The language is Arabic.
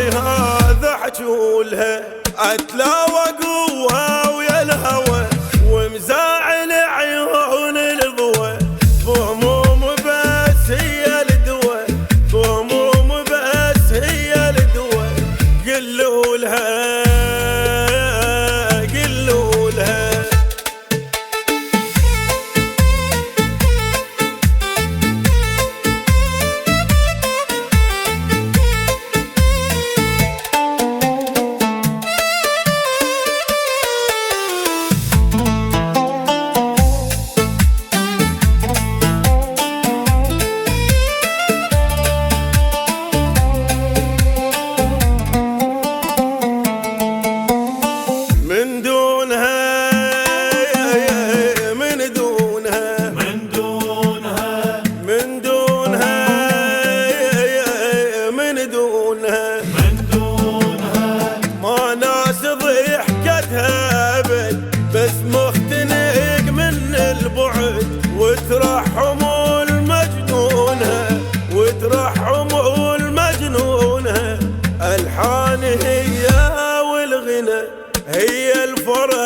هذا حجولها اتلاوى قوها ويا الهوى ومزاعل عيون الضوى بهموم بس هي الدواء بهموم بس هي الدواء قلوا لها قلوا لها من دونها من دونها من دونها من دونها من دونها من دونها ما ناس ضحكتها ابد بس مختنق من البعد وترحم المجنونها وترحم المجنونها الحان هي والغنى هي الفرح